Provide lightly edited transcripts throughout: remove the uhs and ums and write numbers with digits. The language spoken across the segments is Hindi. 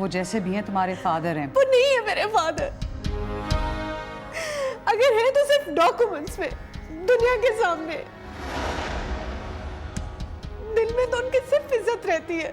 वो जैसे भी हैं तुम्हारे फादर हैं। वो नहीं है मेरे फादर। अगर है तो सिर्फ डॉक्यूमेंट्स में, दुनिया के सामने। दिल में तो उनकी सिर्फ इज्जत रहती है।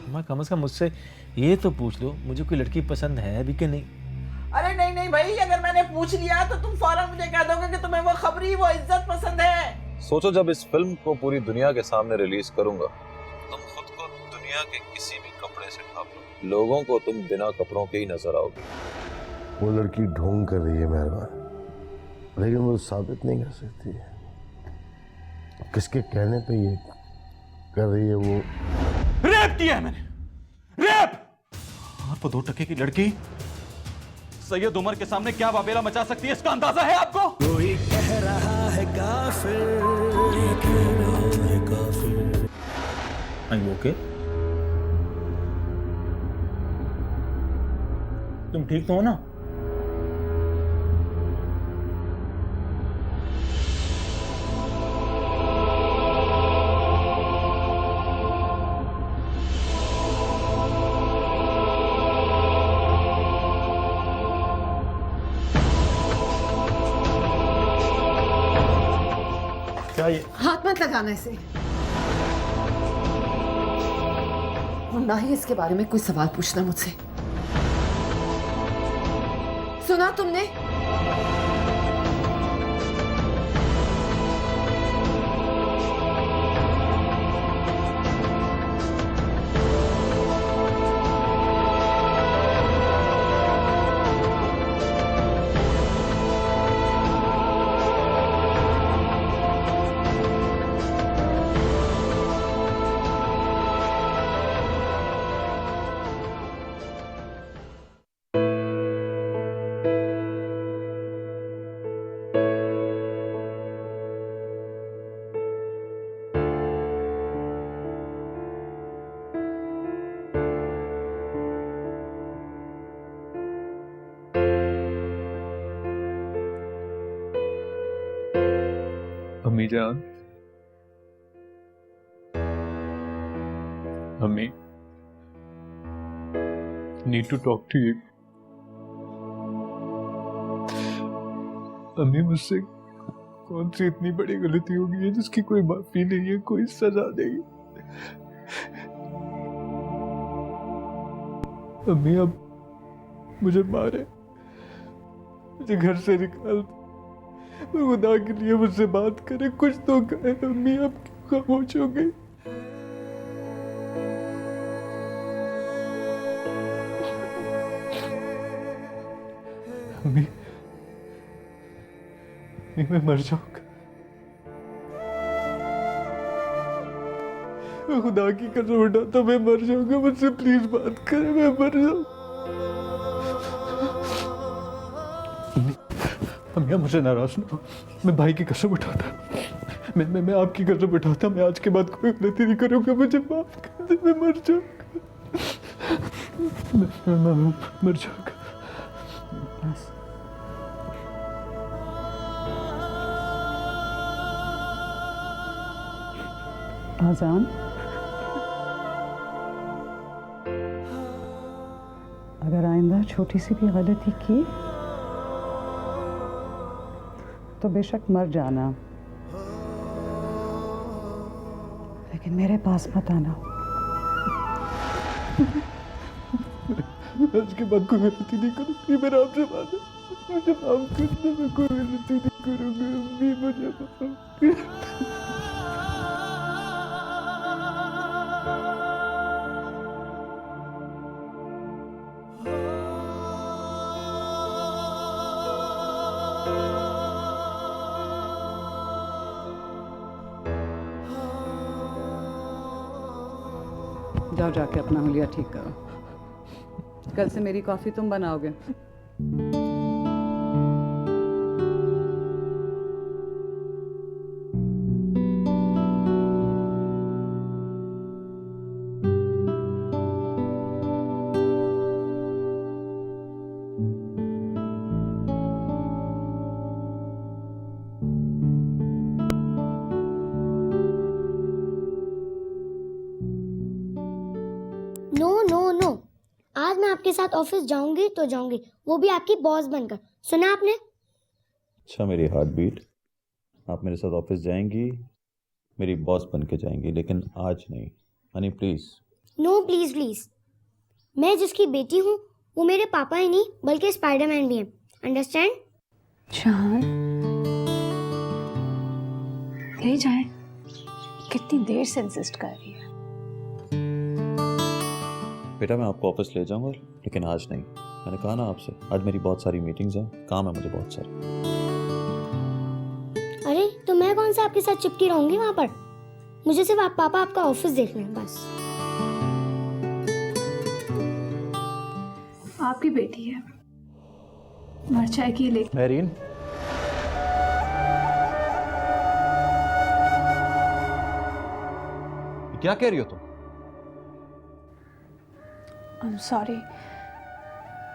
माँ कम से कम मुझसे ये तो पूछ लो मुझे कोई लड़की पसंद है भी कि नहीं। अरे नहीं नहीं भाई, अगर मैंने पूछ लिया तो तुम फौरन मुझे कह दोगे कि तुम्हें वो खबरी, वो इज्जत पसंद है। सोचो जब इस फिल्म को पूरी दुनिया के सामने रिलीज करूंगा, तुम खुद को दुनिया के किसी भी कपड़े से ढाप लो, लोगों को तुम बिना कपड़ों के ही नजर आओगे। वो लड़की ढोंग कर रही है मेहरबान, लेकिन वो साबित नहीं कर सकती है। किसके कहने पे ये कर रही है? वो रेप किया है मैंने, रेप। और वो 2 टके की लड़की सैयद उमर के सामने क्या वावेला मचा सकती है, इसका अंदाजा है आपको? कोई कह रहा है काफिर, ओके तुम ठीक तो हो ना? क्या ये? हाथ मत लगाना इसे, और ना ही इसके बारे में कोई सवाल पूछना मुझसे। सुना तुमने? अम्मी जान, अम्मी, need to talk to you. अम्मी, मुझसे कौन सी इतनी बड़ी गलती हो गई है जिसकी कोई माफी नहीं है, कोई सजा नहीं। अम्मी, अब मुझे मारे, मुझे घर से निकाल, खुदा के लिए मुझसे बात करे, कुछ तो कहे। अम्मी, अब क्यों खामोश हो गई? अम्मी, मैं मर जाऊंगा, खुदा की कसम उठाता मैं मर जाऊंगा, मुझसे प्लीज बात करे, मैं मर जाऊंगा। अम्मी, मुझे नाराज ना हो, मैं भाई की कसम उठाता, मैं आपकी कसम उठाता, मैं आज के बाद कोई गलती नहीं करूंगा, मुझे माफ कर दे, मैं मर जाऊंगा, मैं मर जाऊंगा। बस आजान, अगर आइंदा छोटी सी भी गलती की तो बेशक मर जाना, लेकिन मेरे पास मत आना। आज के बाद कोई गलती नहीं करूंगी, मेरा आपसे वादा, मुझे माफ कर दे, मैं कोई गलती नहीं करूंगी। अम्मी, मुझे माफ कर। जाओ जाके अपना हुलिया ठीक करो, कल से मेरी कॉफी तुम बनाओगे। आपके साथ ऑफिस जाऊंगी तो जाऊंगी, वो भी आपकी बॉस बनकर। सुना आपने? अच्छा मेरी हार्ट बीट, आप मेरे साथ ऑफिस जाएंगी, मेरी बॉस बन के जाएंगी, लेकिन आज नहीं। Honey please. No please please. मैं जिसकी बेटी हूँ वो मेरे पापा ही नहीं बल्कि स्पाइडरमैन भी हैं। अंडरस्टैंड? चांद ले जाए, कितनी देर से इंसिस्ट कर रही है। बेटा मैं आपको ऑफिस ले जाऊंगा, लेकिन आज नहीं। मैंने कहा ना आपसे, आज मेरी बहुत सारी मीटिंग्स हैं, काम है मुझे बहुत सारे। अरे तो मैं कौन सा आपके साथ चिपकी रहूंगी वहां पर? मुझे सिर्फ पापा आपका ऑफिस देखना है बस। आपकी बेटी है, मर जाएगी लेकिन। मैरीन, क्या कह रही हो तुम? I'm sorry,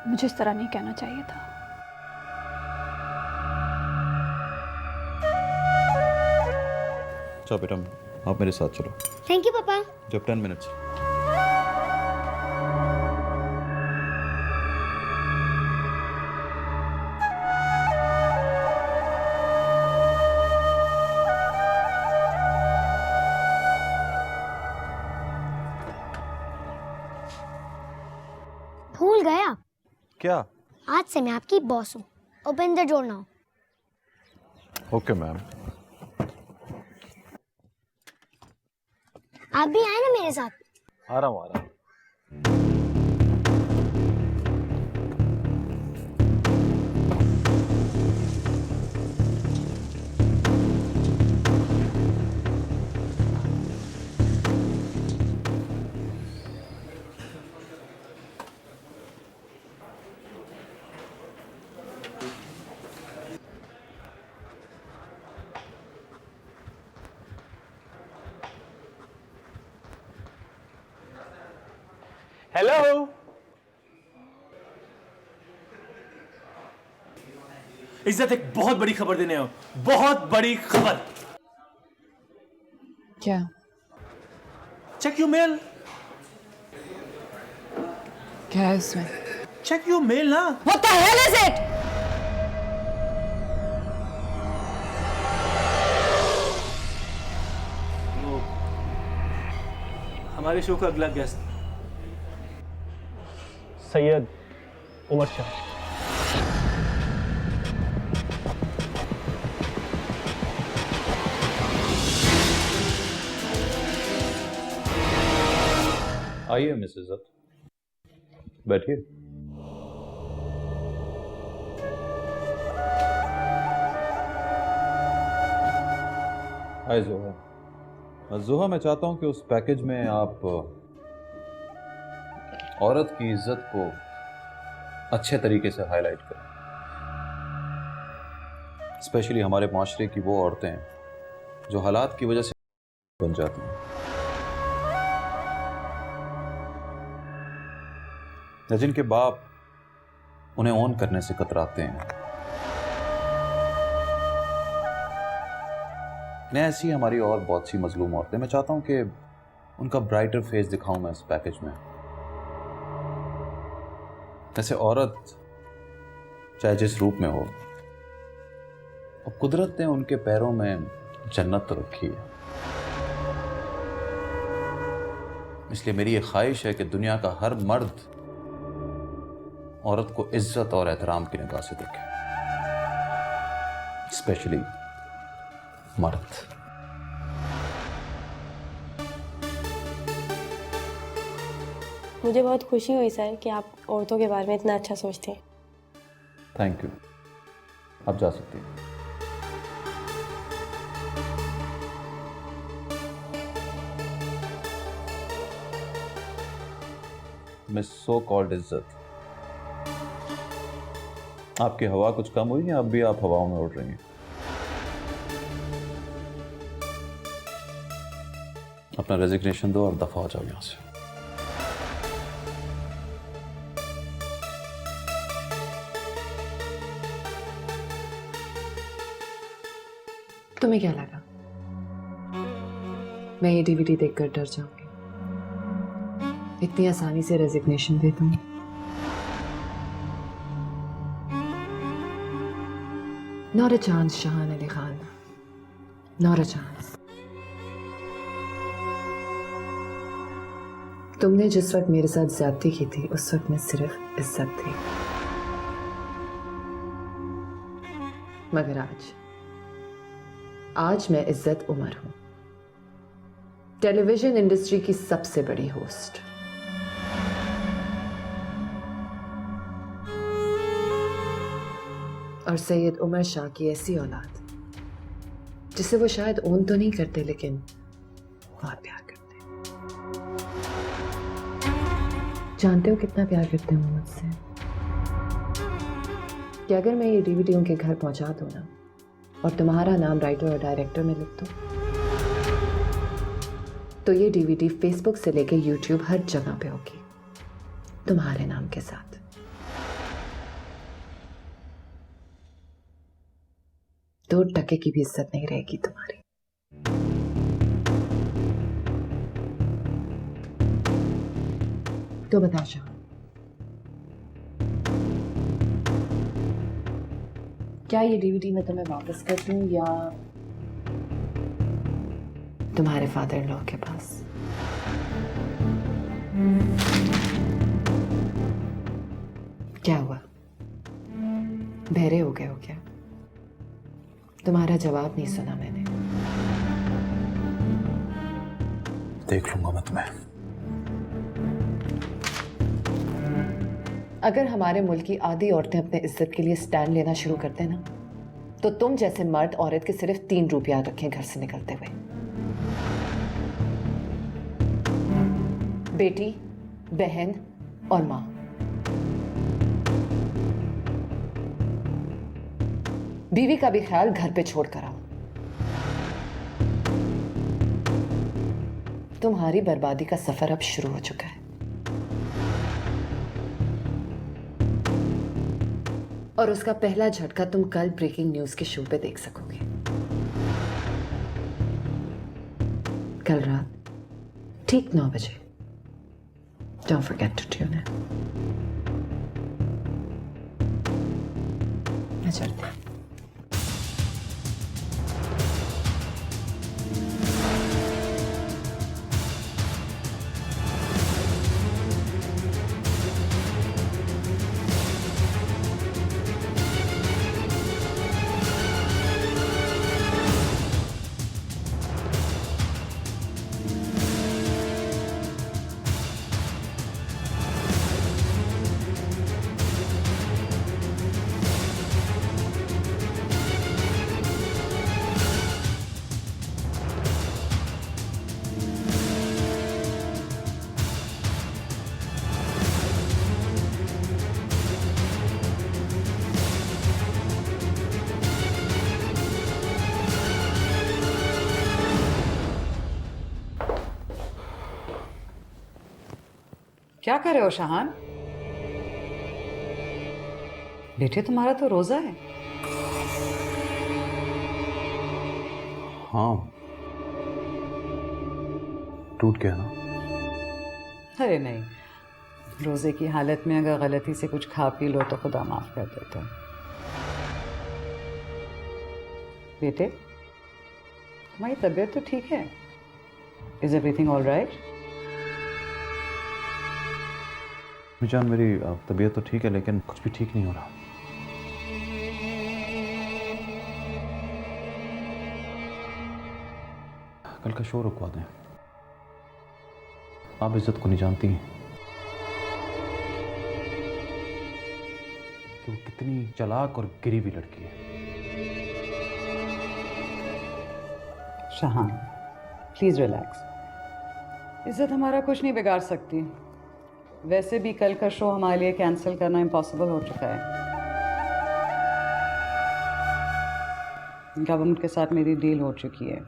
मुझे इस तरह नहीं कहना चाहिए था। चलो बेटा आप मेरे साथ चलो। थैंक यू पापा। जब 10 मिनट्स। भूल गया, क्या? आज से मैं आपकी बॉस हूँ। Open the door now. Okay ma'am. आप भी आए ना मेरे साथ। आ रहा हूँ। हेलो, इज्जत एक बहुत बड़ी खबर देने हो, बहुत बड़ी खबर। क्या? Check your mail. क्या है इसमें? चेक योर मेल ना। What the hell is it? हमारे शो का अगला गेस्ट सैयद उमर शाह। आइए मिस इज्जत, बैठिए। हाय जोहा। जोहा मैं चाहता हूं कि उस पैकेज में आप औरत की इज्जत को अच्छे तरीके से हाईलाइट करें, स्पेशली हमारे माशरे की वो औरतें हैं जो हालात की वजह से बन जाती हैं, या जिनके बाप उन्हें ऑन करने से कतराते हैं। ऐसी हमारी और बहुत सी मजलूम औरतें, मैं चाहता हूं कि उनका ब्राइटर फेस दिखाऊं मैं इस पैकेज में। ऐसे औरत चाहे जिस रूप में हो, और कुदरत ने उनके पैरों में जन्नत तो रखी है, इसलिए मेरी ये ख्वाहिश है कि दुनिया का हर मर्द औरत को इज्जत और एहतराम की निगाह से देखे, स्पेशली मर्द। मुझे बहुत खुशी हुई सर कि आप औरतों के बारे में इतना अच्छा सोचते हैं। थैंक यू, आप जा सकती हैं। मिस सो कॉल्ड इज्जत, आपकी हवा कुछ कम हुई या अब भी आप हवाओं में उड़ रही हैं? अपना रेजिग्नेशन दो और दफा हो जाओ यहां से। तुम्हें क्या लगा मैं ये डीवीडी देखकर डर जाऊंगी? इतनी आसानी से रेजिग्नेशन दे दूंगी? Not a chance, Shahan Ali Khan. Not a chance. तुमने जिस वक्त मेरे साथ ज्यादती की थी उस वक्त में सिर्फ इज्जत थी, मगर आज मैं इज्जत उमर हूं, टेलीविजन इंडस्ट्री की सबसे बड़ी होस्ट। और सैयद उमर शाह की ऐसी औलाद जिसे वो शायद ओन तो नहीं करते लेकिन बहुत प्यार करते। जानते हो कितना प्यार करते हो मुझसे कि अगर मैं ये डीवीडी उनके घर पहुंचा दूं ना और तुम्हारा नाम राइटर और डायरेक्टर में लिख दूं तो ये डीवीडी फेसबुक से लेके यूट्यूब हर जगह पे होगी तुम्हारे नाम के साथ। दो टके की भी इज्जत नहीं रहेगी तुम्हारी। तो बता शाह, क्या ये डीवीडी मैं तुम्हें वापस कर दूं या तुम्हारे फादर इन लॉ के पास? क्या हुआ, बहरे हो गए हो क्या? तुम्हारा जवाब नहीं सुना मैंने। देख लूंगा मैं तुम्हें। अगर हमारे मुल्क की आधी औरतें अपने इज्जत के लिए स्टैंड लेना शुरू करते ना तो तुम जैसे मर्द औरत के सिर्फ 3 रूप याद रखें घर से निकलते हुए। बेटी, बहन और मां। बीवी का भी ख्याल घर पे छोड़ कर आओ। तुम्हारी बर्बादी का सफर अब शुरू हो चुका है और उसका पहला झटका तुम कल ब्रेकिंग न्यूज के शो पे देख सकोगे। कल रात ठीक 9 बजे। Don't forget to tune in. मैं चलती हूँ। क्या कर रहे हो शाहान? बेटे तुम्हारा तो रोजा है। हाँ, टूट गया ना। अरे नहीं, रोजे की हालत में अगर गलती से कुछ खा पी लो तो खुदा माफ कर देता है। बेटे तुम्हारी तबीयत तो ठीक है? Is everything all right? जान, मेरी तबीयत तो ठीक है लेकिन कुछ भी ठीक नहीं हो रहा। कल का शो रुकवा दें। आप इज्जत को नहीं जानती हैं कि वो कितनी चालाक और गिरी हुई लड़की है। शाहान प्लीज रिलैक्स। इज्जत हमारा कुछ नहीं बिगाड़ सकती। वैसे भी कल का शो हमारे लिए कैंसिल करना इम्पॉसिबल हो चुका है। गवर्नमेंट के साथ मेरी डील हो चुकी है।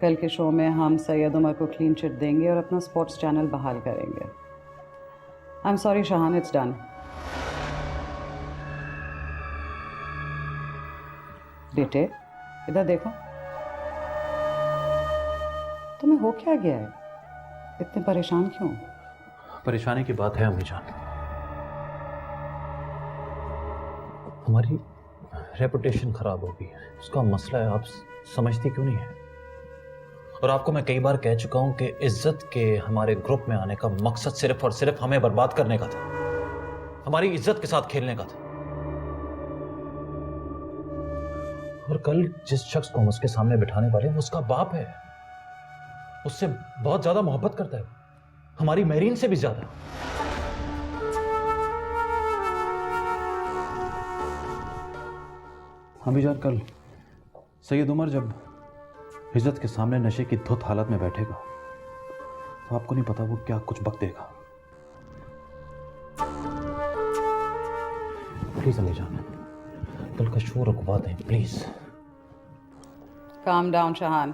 कल के शो में हम सैयद उमर को क्लीन चिट देंगे और अपना स्पोर्ट्स चैनल बहाल करेंगे। I am sorry Shahan, it's done. बेटे इधर देखो, तुम्हें हो क्या गया है? इतने परेशान क्यों? परेशानी की बात है अम्मी जान, हमारी रेपुटेशन खराब होगी, उसका मसला है, आप समझती क्यों नहीं है? और आपको मैं कई बार कह चुका हूं कि इज्जत के हमारे ग्रुप में आने का मकसद सिर्फ और सिर्फ हमें बर्बाद करने का था, हमारी इज्जत के साथ खेलने का था। और कल जिस शख्स को हम उसके सामने बिठाने वाले वो उसका बाप है, उससे बहुत ज्यादा मोहब्बत करता है, हमारी मेरीन से भी ज्यादा। अभी जान कल सैयद उमर जब इज्जत के सामने नशे की धुत हालत में बैठेगा तो आपको नहीं पता वो क्या कुछ बक देगा। प्लीज अली जान, कल का शो रुकवा दें please. Calm down, Shahan.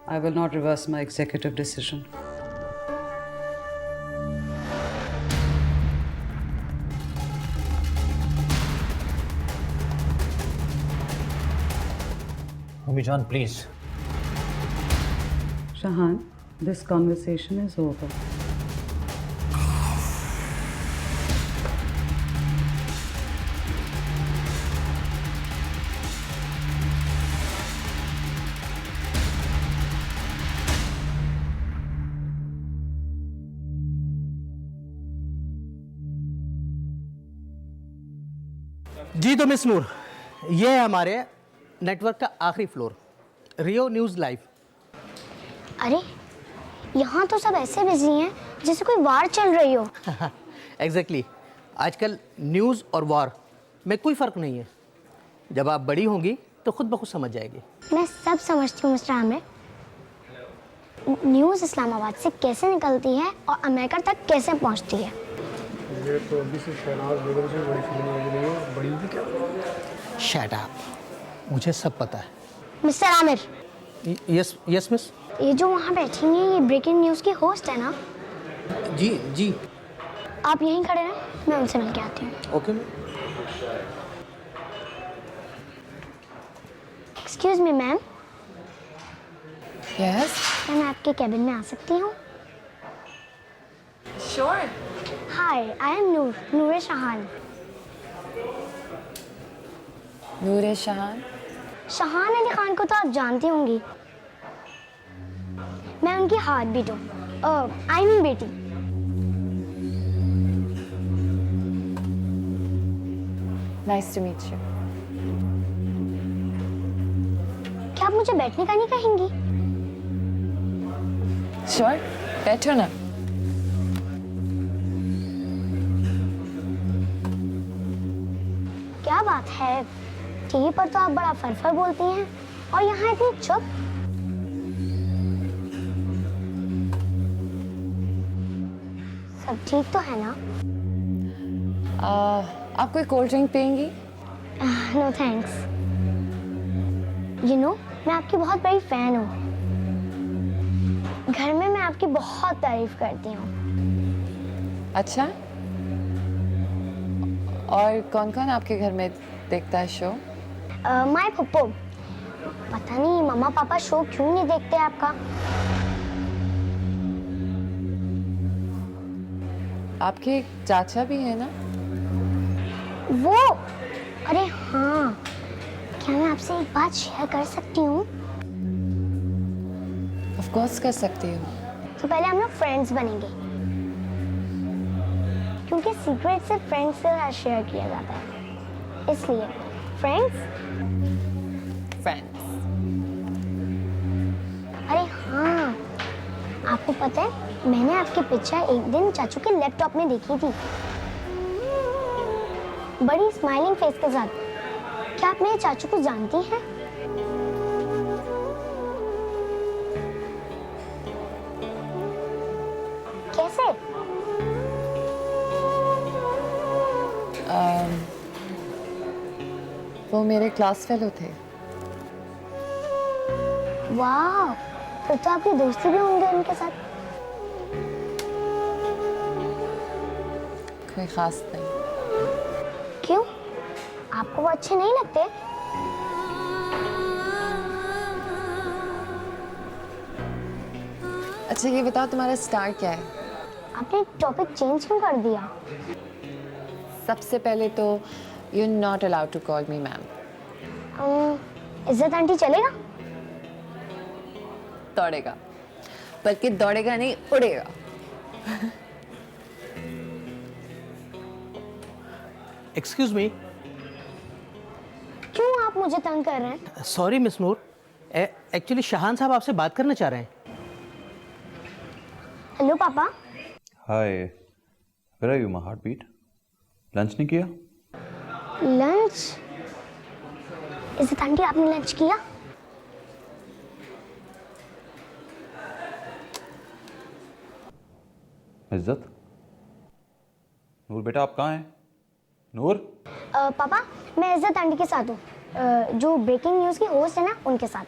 I will not reverse my executive decision. अम्मी जान please. Shahan, this conversation is over. जी तो मिस नूर, ये है हमारे नेटवर्क का आखिरी फ्लोर, रियो न्यूज़ लाइव। अरे यहाँ तो सब ऐसे बिजी हैं जैसे कोई वार चल रही हो। एग्जैक्टली, आजकल न्यूज़ और वार में कोई फ़र्क नहीं है। जब आप बड़ी होंगी तो खुद ब खुद समझ जाएगी। मैं सब समझती हूँ मिस्टर आमिर। न्यूज़ इस्लामाबाद से कैसे निकलती है और अमेरिका तक कैसे पहुँचती है। ये तो अभी से शहनाज बेगम से बड़ी फिल्म लगी नहीं है, बड़ी भी क्या। शट अप, मुझे सब पता है। Mister Aamir. Yes yes miss. ये जो वहाँ बैठी हैं ये ब्रेकिंग न्यूज़ की होस्ट है ना? जी जी। आप यहीं खड़े रहें, मैं उनसे मिल के आती हूँ। Okay. Excuse me ma'am. Yes. क्या मैं आपके कैबिन में आ सकती हूँ? श्योर। हाय, आई एम नूर शाहान। नूर शाहान? शाहान अली खान को तो आप जानती होंगी। मैं उनकी हार्ट बीट हूँ, आई मीन बेटी। Nice to meet you. क्या आप मुझे बैठने का नहीं कहेंगी? श्योर, बैठो ना। क्या बात है, टीवी पर तो आप बड़ा फरफर बोलती हैं और यहाँ इतनी चुप। सब ठीक तो है ना? आप कोई कोल्ड ड्रिंक पियेंगी? No thanks. यू नो, मैं आपकी बहुत बड़ी फैन हूँ। घर में मैं आपकी बहुत तारीफ करती हूँ। अच्छा, और कौन कौन आपके घर में देखता है शो? माय पप्पू। पता नहीं मम्मा पापा शो क्यों नहीं देखते आपका। आपके एक चाचा भी है ना? वो, अरे हाँ, क्या मैं आपसे एक बात शेयर कर सकती हूँ? ऑफ कोर्स कर सकती हूँ। तो पहले हम लोग फ्रेंड्स बनेंगे, क्योंकि सीक्रेट सिर्फ फ्रेंड्स से शेयर किया जाता है, इसलिए फ्रेंड्स। अरे हाँ, आपको पता है मैंने आपकी पिक्चर एक दिन चाचू के लैपटॉप में देखी थी, बड़ी स्माइलिंग फेस के साथ। क्या आप मेरे चाचू को जानती हैं? कैसे? वो मेरे क्लास फेलो थे। वाह, फिर तो आपकी दोस्ती भी होंगे उनके साथ। कोई खास नहीं। क्यों? आपको वो अच्छे नहीं लगते? अच्छा ये बताओ तुम्हारा स्टार क्या है? आपने टॉपिक चेंज क्यों कर दिया? सबसे पहले तो You're not allowed to call me ma'am. इज्जत आंटी चलेगा? दौड़ेगा, बल्कि दौड़ेगा नहीं, उड़ेगा। Excuse me. क्यों आप मुझे तंग कर रहे हैं? Sorry miss Noor, actually Shahan साहब आपसे बात करना चाह रहे हैं। हेलो पापा। Hi, where are you my heartbeat? Lunch नहीं किया? लंच? इज्जत आंटी आपने लंच किया? इज्जत, नूर बेटा आप कहाँ हैं? नूर? पापा मैं इज्जत आंटी के साथ हूँ, जो ब्रेकिंग न्यूज़ की होस्ट है ना, उनके साथ।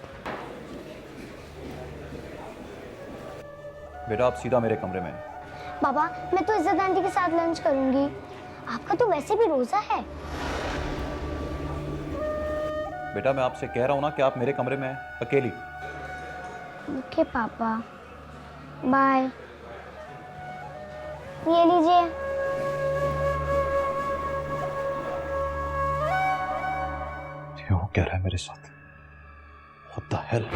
बेटा आप सीधा मेरे कमरे में। पापा मैं तो इज्जत आंटी के साथ लंच करूंगी, आपका तो वैसे भी रोजा है। बेटा मैं आपसे कह रहा हूँ ना कि आप मेरे कमरे में हैं, अकेली। ओके पापा, बाय। ये लीजिए। ये वो कह रहा है मेरे साथ। What the hell?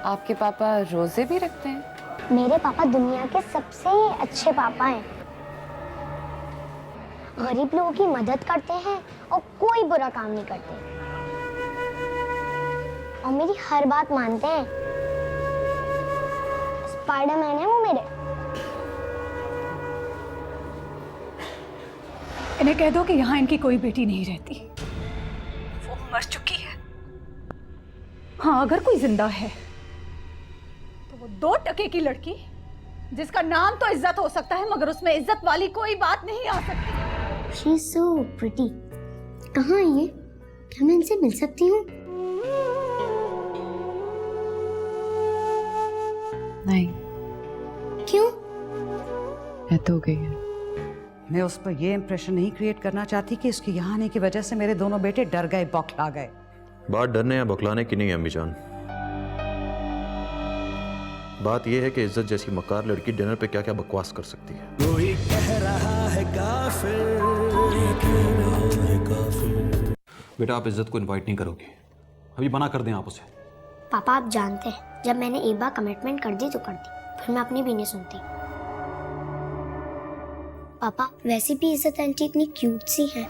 आपके पापा रोजे भी रखते हैं? मेरे पापा दुनिया के सबसे अच्छे पापा हैं। गरीब लोगों की मदद करते हैं और कोई बुरा काम नहीं करते, और मेरी हर बात मानते हैं। स्पाइडरमैन है वो मेरे। इन्हें कह दो कि यहाँ इनकी कोई बेटी नहीं रहती, वो मर चुकी है। हाँ, अगर कोई जिंदा है तो वो 2 टके की लड़की, जिसका नाम तो इज्जत हो सकता है मगर उसमें इज्जत वाली कोई बात नहीं आ सकती। She's so pretty। कहाँ है ये? क्या मैं इनसे मिल सकती हूँ? नहीं। क्यों? डेथ हो गई है। मैं उस पर यह इंप्रेशन नहीं क्रिएट करना चाहती कि उसके यहाँ आने की वजह से मेरे दोनों बेटे डर गए, बौखला गए। बात डरने या बौखलाने की नहीं है अम्मी जान। बात यह है कि इज्जत जैसी मक्कार लड़की डिनर पे क्या क्या बकवास कर सकती है। कोई कह रहा है काफिर, बेटा आप इज्जत को इनवाइट नहीं करोगे, अभी मना कर दें आप उसे। पापा आप जानते हैं, जब मैंने एक बार कमिटमेंट कर दी तो कर दी, फिर मैं अपनी भी नहीं सुनती। पापा वैसे भी इज्जत आंटी इतनी क्यूट सी है,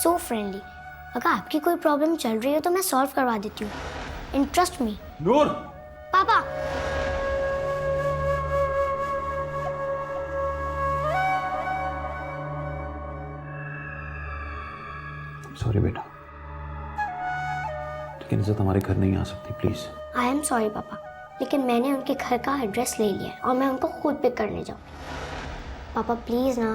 सो फ्रेंडली। अगर आपकी कोई प्रॉब्लम चल रही हो तो मैं सॉल्व करवा देती हूँ, इंटरेस्ट मी। नूर! पापा सॉरी बेटा, लेकिन इज्जत हमारे घर नहीं आ सकती, प्लीज। आई एम सॉरी पापा, लेकिन मैंने उनके घर का एड्रेस ले लिया है और मैं उनको खुद पिक करने जाऊंगी। पापा प्लीज ना।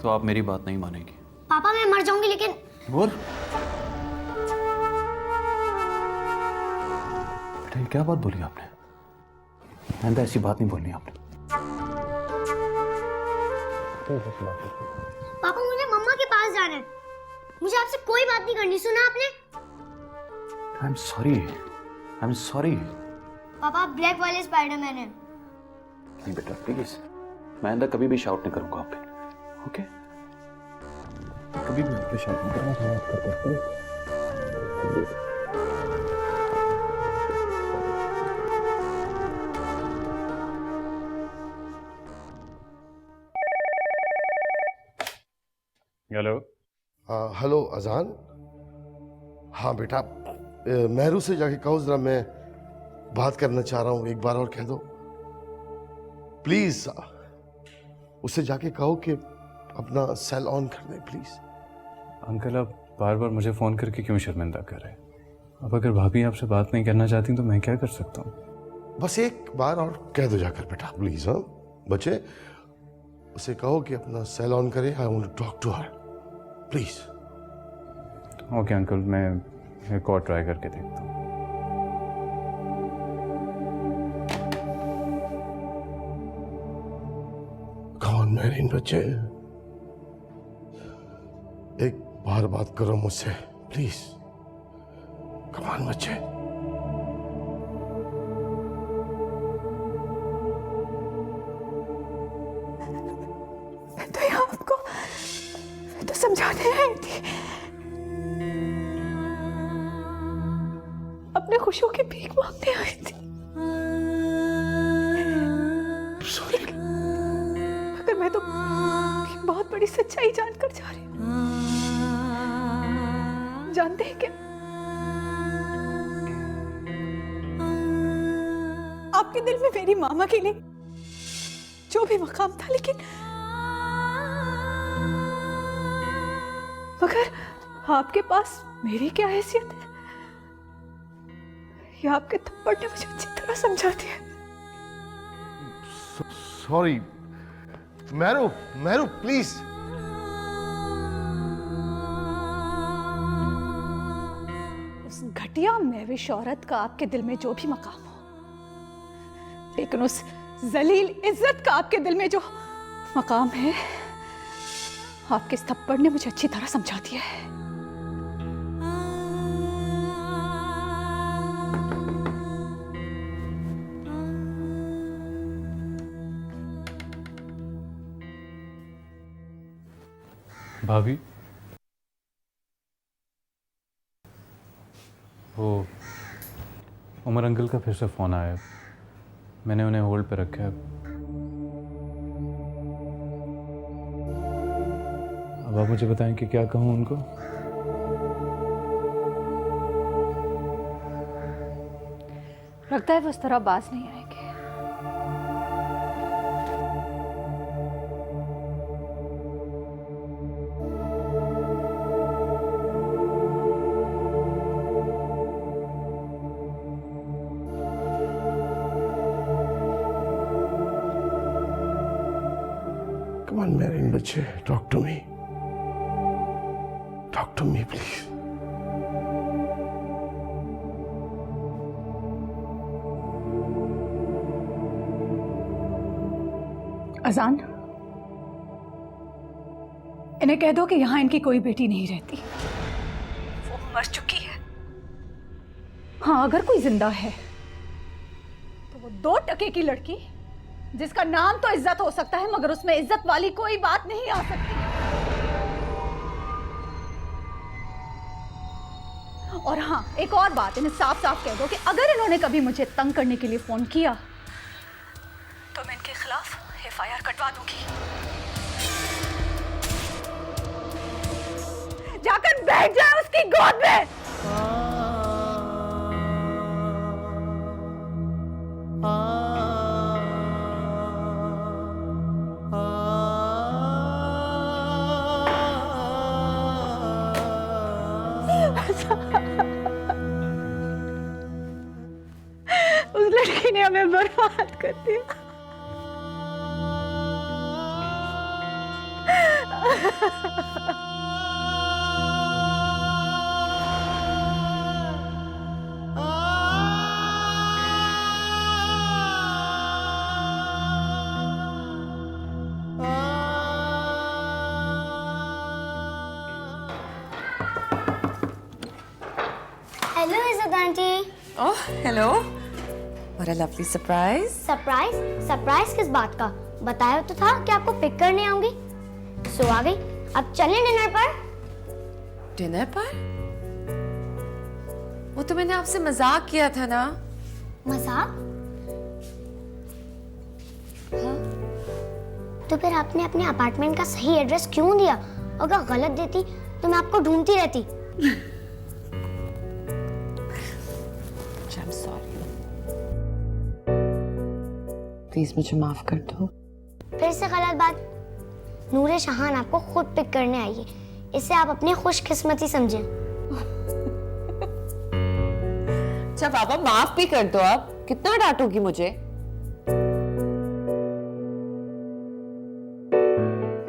तो आप मेरी बात नहीं मानेंगी? पापा मैं मर जाऊंगी लेकिन। नूर! बेटा ये क्या बात बोली आपने? आइंदा ऐसी बात नहीं बोलनी आपने। पापा मुझे मम्मा के पास जाना है, मुझे आपसे कोई बात नहीं करनी, सुना आपने? I am sorry. पापा ब्लैक वाले स्पाइडरमैन है। नहीं बेटा प्लीज, मैं आइंदा कभी भी शाउट नहीं करूंगा आप पे, ओके? कभी भी आप पे शाउट नहीं करूंगा। हेलो। हेलो अजान। हाँ बेटा, मेहरू से जाके कहो जरा, मैं बात करना चाह रहा हूँ, एक बार और कह दो प्लीज। उससे जाके कहो कि अपना सेल ऑन कर दे प्लीज। अंकल आप बार बार मुझे फ़ोन करके क्यों शर्मिंदा कर रहे हैं? अब अगर भाभी आपसे बात नहीं करना चाहती तो मैं क्या कर सकता हूँ? बस एक बार और कह दो जाकर बेटा प्लीज। हाँ बच्चे, उसे कहो कि अपना सेल ऑन करे। I want to talk to her please. Okay uncle, मैं एक और ट्राई करके देखता हूँ। मेरीन बच्चे, एक बार बात करो मुझसे प्लीज। कम ऑन बच्चे। मैं तो यहाँ आपको तो समझाने आई थी, अपने खुशियों की भीख मांगने आई थी। मगर मैं तो एक बहुत बड़ी सच्चाई जानकर जा रही हूँ। जानते हैं क्या, आपके दिल में मेरी मामा के लिए जो भी मकाम था, लेकिन मगर आपके पास मेरी क्या हैसियत है, ये आपके थप्पड़ ने मुझे अच्छी तरह समझा दिया। Sorry Mairu, Mairu please. उस घटिया मैविश औरत का आपके दिल में जो भी मकाम हो, लेकिन उस जलील इज्जत का आपके दिल में जो मकाम है, आपके इस थप्पड़ ने मुझे अच्छी तरह समझा दिया है। भाभी, वो उमर अंकल का फिर से फ़ोन आया, मैंने उन्हें होल्ड पे रखा है। अब आप मुझे बताएं कि क्या कहूँ उनको। लगता है वो इस तरह बाज नहीं आएंगे। Come on, Marian बच्चे, talk to me. Talk to me, please. अजान, इन्हें कह दो कि यहां इनकी कोई बेटी नहीं रहती, वो मर चुकी है। हाँ, अगर कोई जिंदा है तो वो 2 टके की लड़की, जिसका नाम तो इज्जत हो सकता है मगर उसमें इज्जत वाली कोई बात नहीं आ सकती। और हाँ, एक और बात, इन्हें साफ साफ कह दो कि अगर इन्होंने कभी मुझे तंग करने के लिए फोन किया तो मैं इनके खिलाफ FIR कटवा दूंगी। जाकर बैठ जाए उसकी गोद में। उस लड़की ने हमें बर्बाद कर दिया। हेलो इज्जत aunty. Oh hello, what a lovely surprise. Surprise? Surprise किस बात का? बताया तो था कि आपको पिक करने आऊंगी। सो आ गई। अब चलें डिनर पर। डिनर पर? वो तो मैंने आपसे मजाक किया था ना। मजाक? हाँ? तो फिर आपने अपने अपार्टमेंट का सही एड्रेस क्यों दिया? अगर गलत देती तो मैं आपको ढूंढती रहती। I'm sorry. प्लीज मुझे माफ कर दो। फिर से गलत बात। नूरे शहान आपको खुद पिक करने आई है, इसे आप अपनी खुशकिस्मती समझें। अच्छा पापा, माफ भी कर दो। आप कितना डांटोगी मुझे?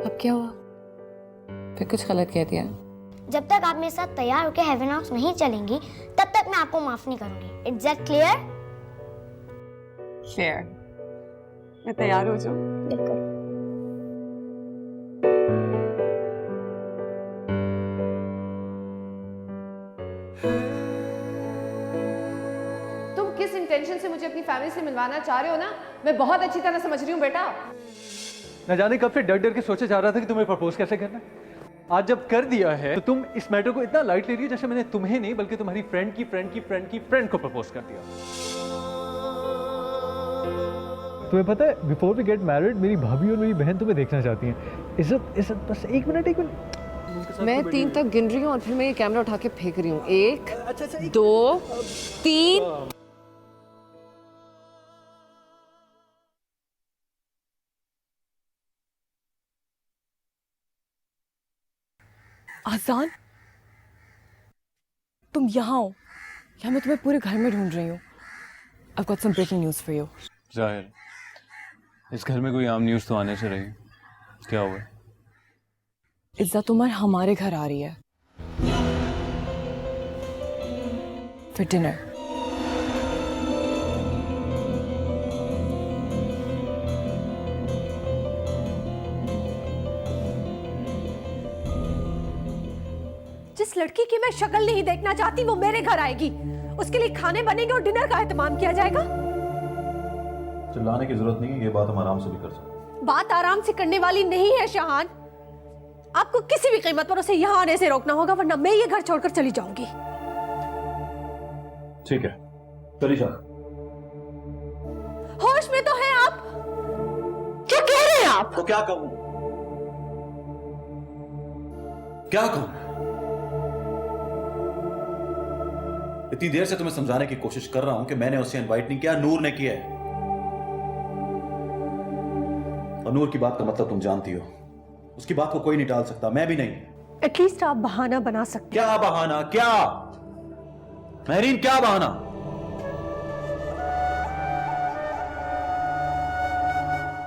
अब क्या हुआ? फिर कुछ गलत कह दिया? जब तक आप मेरे साथ तैयार होकर हेवन हाउस नहीं चलेंगी तब तक मैं आपको माफ नहीं करूंगी। It's that clear? क्लियर। मैं तैयार हो जाऊं? बिल्कुल। इंटेंशन से मुझे अपनी फैमिली से मिलवाना चाह रहे हो ना, मैं बहुत अच्छी तरह समझ रही हूँ बेटा। न जाने कब से डर डर के सोचा जा रहा था कि तुम्हें प्रपोज कैसे करना है। आज जब कर दिया है तो तुम इस मैटर को इतना लाइट ले रही हो जैसे मैंने तुम्हें नहीं बल्कि तुम्हारी फ्रेंड की फ्रेंड की फ्रेंड की फ्रेंड को प्रपोज कर दिया। तुम्हें पता है बिफोर वी गेट मैरिड मेरी भाभी और मेरी बहन तुम्हें देखना चाहती हैं। इज्जत इज्जत बस एक मिनट। मैं 3 तक गिन रही हूँ और फिर मैं ये कैमरा उठा के फेंक रही हूँ। 1 2 3। आजान, तुम यहाँ हो या मैं तुम्हें पूरे घर में ढूंढ रही हूँ। I've got some breaking news for you. जाहिर, इस घर में कोई आम न्यूज़ तो आने से रही। क्या हुआ? इज्जत उमर हमारे घर आ रही है फिर डिनर। जिस लड़की की मैं शक्ल नहीं देखना चाहती वो मेरे घर आएगी, उसके लिए खाने बनेंगे और डिनर का एहतमाम किया जाएगा। चिल्लाने की जरूरत नहीं है, ये बात हम आराम से भी कर सकते। बात आराम से करने वाली नहीं है शाहान। आपको किसी भी कीमत पर उसे यहाँ आने से रोकना होगा, वरना मैं ये घर छोड़कर चली जाऊंगी। ठीक है, चली जा। होश में तो हैं आप? क्या कह रहे हैं आप? तो क्या कहूं? क्या कहूं? इतनी देर से तुम्हें समझाने की कोशिश कर रहा हूं कि मैंने उसे इनवाइट नहीं किया, नूर ने किया है। और नूर की बात का मतलब तुम जानती हो, उसकी बात को कोई नहीं टाल सकता, मैं भी नहीं। एटलीस्ट आप बहाना बना सकते। क्या बहाना? क्या महरीन, क्या बहाना?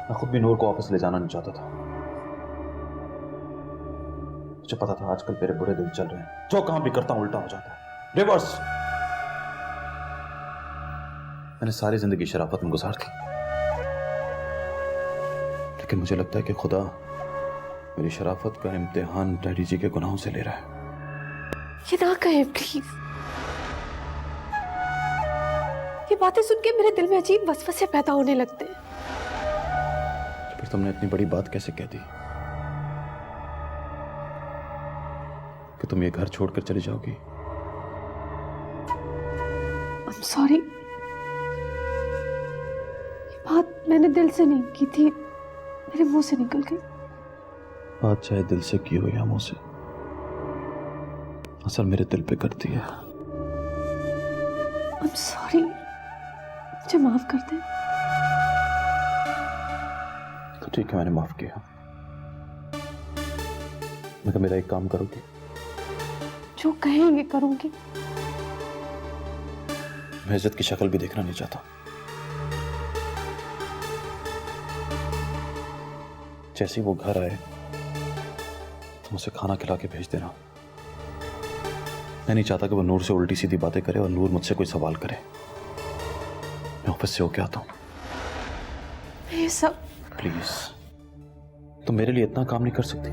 मैं खुद भी नूर को वापस ले जाना नहीं चाहता था। मुझे पता था आजकल मेरे बुरे दिन चल रहे हैं, जो काम भी करता हूं उल्टा हो जाता है, रिवर्स। मैंने सारी जिंदगी शराफत में गुजार दी, लेकिन मुझे लगता है कि खुदा मेरी शराफत का इम्तिहान डैडी जी के गुनाहों से ले रहा है। ये ना कहें प्लीज। ये बातें सुन के मेरे दिल में अजीब वसवसे पैदा होने लगते हैं। फिर तुमने इतनी बड़ी बात कैसे कह दी कि तुम ये घर छोड़कर चली जाओगी? I'm sorry। ये बात मैंने दिल से नहीं की थी, मेरे मुंह से निकल गई। बात चाहे दिल से की हो या मुंह से, असर मेरे दिल पे करती है। I'm sorry। मुझे माफ कर दे। तो ठीक है, मैंने माफ किया। मगर मेरा एक काम करोगी? जो कहेंगे करूंगी। मैं इज्जत की शक्ल भी देखना नहीं चाहता। जैसे ही वो घर आए तुम उसे खाना खिला के भेज देना। मैं नहीं चाहता कि वो नूर से उल्टी सीधी बातें करे और नूर मुझसे कोई सवाल करे। मैं ऑफिस से होके आता हूं। ये सब प्लीज, तुम मेरे लिए इतना काम नहीं कर सकती?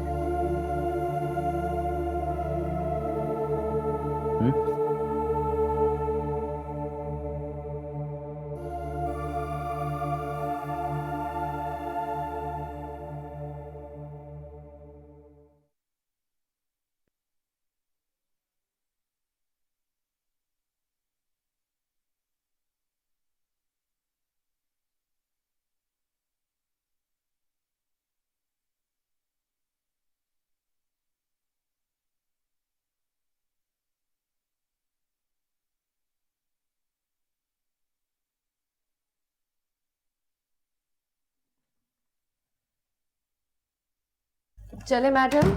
चले मैडम,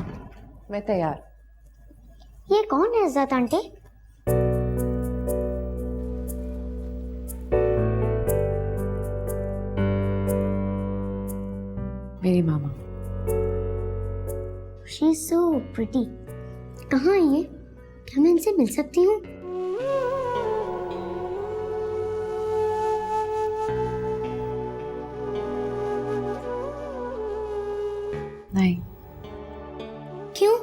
मैं तैयार। ये कौन है इज्जत आंटी? मेरी मामा। She is so pretty. कहाँ है ये? क्या मैं इनसे मिल सकती हूँ? नहीं। क्यों?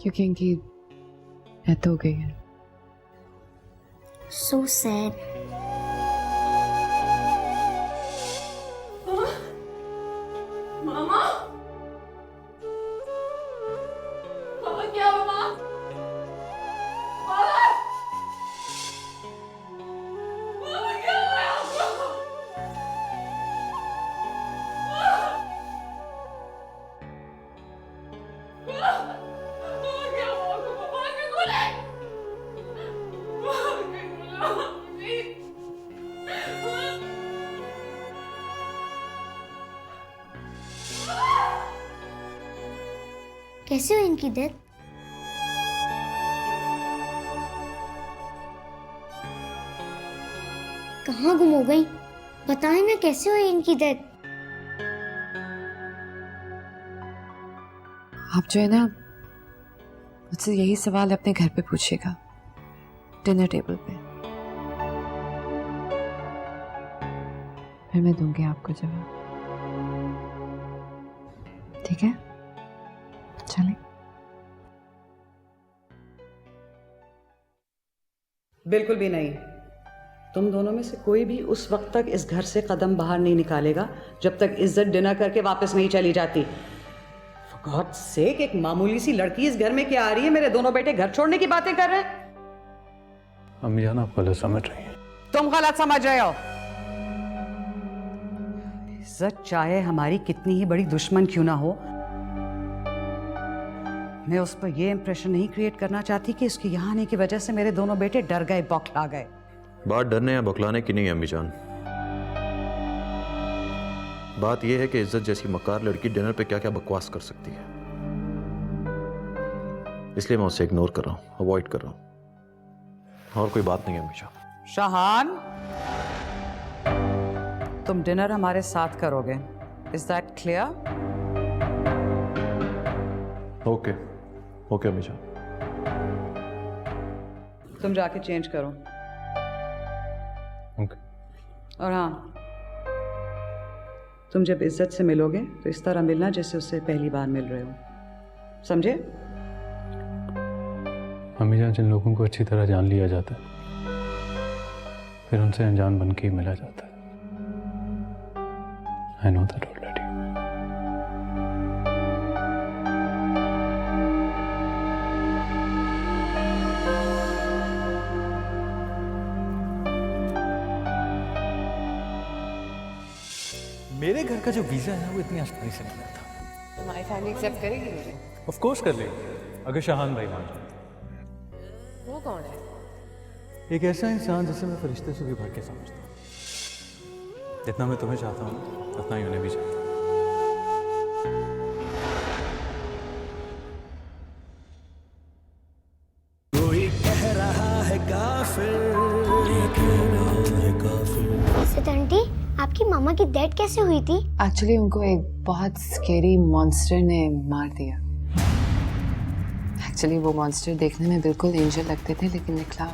क्योंकि इनकी डेथ हो गई है। So sad. मामा, मामा क्या हुआ? मामा, मामा क्या हुआ आपको? कैसे हुई इनकी डेथ? कहाँ गुम हो गई? बताएं ना कैसे हुई इनकी डेथ? आप जो है ना मुझसे यही सवाल अपने घर पे पूछिएगा, डिनर टेबल पे, फिर मैं दूंगी आपको जवाब। ठीक है, चलें। बिल्कुल भी नहीं। तुम दोनों में से कोई भी उस वक्त तक इस घर से कदम बाहर नहीं निकालेगा जब तक इज्जत डिनर करके वापस नहीं चली जाती। For God's sake, एक मामूली सी लड़की इस घर में क्या आ रही है? मेरे दोनों बेटे घर छोड़ने की बातें कर रहे हैं। अम्मी जान आप गलत समझ रही हैं। तुम गलत समझ रहे हो। इज्जत चाहे हमारी कितनी ही बड़ी दुश्मन क्यों ना हो, मैं उस पर यह इंप्रेशन नहीं क्रिएट करना चाहती कि उसके यहाँ आने की वजह से मेरे दोनों बेटे डर गए, बौखला गए। बात डरने या बौखलाने की नहीं है अम्मी जान। बात यह है कि इज्जत जैसी मक्कार लड़की डिनर पे क्या क्या बकवास कर सकती है, इसलिए मैं उसे इग्नोर कर रहा हूं, अवॉइड कर रहा हूं। और कोई बात नहीं है अम्मी जान। शाहान, तुम डिनर हमारे साथ करोगे, is that clear? Okay okay अम्मी जान। तुम जाके चेंज करो। ओके। और हाँ, तुम जब इज्जत से मिलोगे तो इस तरह मिलना जैसे उससे पहली बार मिल रहे हो, समझे? अम्मी जान, जिन लोगों को अच्छी तरह जान लिया जाता है फिर उनसे अनजान बन के ही मिला जाता है। I know that already. मेरे घर का जो वीजा है ना वो इतनी आसानी से नहीं मिलता। तुम्हारी फैमिली एक्सेप्ट करेगी मुझे? ऑफ कोर्स कर लेंगे, अगर शाहान भाई मान जाए। वो कौन है? एक ऐसा इंसान जिसे मैं फरिश्ते से भी बढ़ के समझता हूँ। जितना मैं तुम्हें चाहता हूँ उतना ही उन्हें भी चाहता हूँ। कोई कह रहा है काफिर, आंटी, आपकी मामा की डेथ कैसे हुई थी? एक्चुअली उनको एक बहुत स्केरी मॉन्स्टर ने मार दिया। एक्चुअली वो मॉन्स्टर देखने में बिल्कुल एंजल लगते थे, लेकिन निकला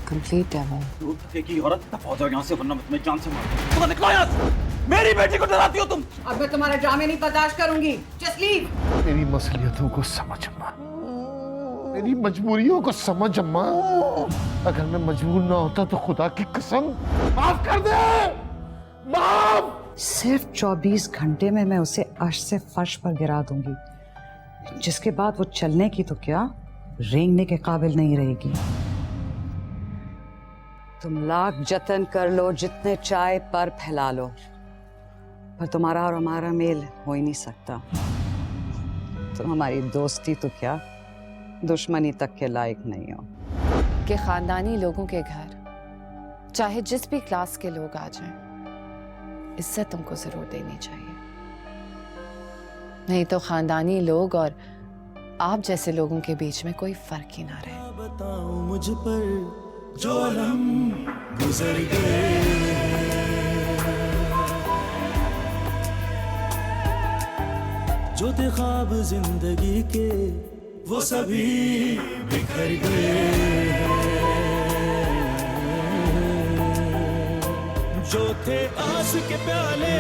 कंप्लीट डेविल। की औरत फौज यहाँ से, वरना मैं तुम्हें जान से मार दूंगा। निकलो यहाँ से। मेरी बेटी को डराती हो तुम। अब मैं तुम्हारे ड्रामे नहीं बर्दाश्त करूंगी। Just leave. मेरी मसलियतों को समझ अम्मा, मेरी मजबूरियों को समझ अम्मा। अगर मैं मजबूर ना होता तो खुदा की कसम माफ कर दे, माफ। सिर्फ 24 घंटे में मैं उसे अर्श से फर्श पर गिरा दूंगी, जिसके बाद वो चलने की तो क्या रेंगने के काबिल नहीं रहेगी। तुम लाख जतन कर लो, जितने चाय पर फैला लो, पर तुम्हारा और हमारा मेल हो ही नहीं सकता। तुम हमारी दोस्ती तो क्या दुश्मनी तक के लायक नहीं हो। कि खानदानी लोगों के घर चाहे जिस भी क्लास के लोग आ जाएं, इज्जत तुमको जरूर देनी चाहिए, नहीं तो खानदानी लोग और आप जैसे लोगों के बीच में कोई फर्क ही ना रहे। बताओ मुझ पर जो अलम गुजर गए, जो थे ख्वाब जिंदगी के वो सभी बिखर गए। जो थे आस के प्याले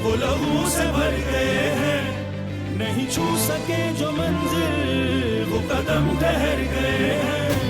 वो लहू से भर गए हैं, नहीं छू सके जो मंजिल वो कदम ठहर गए हैं।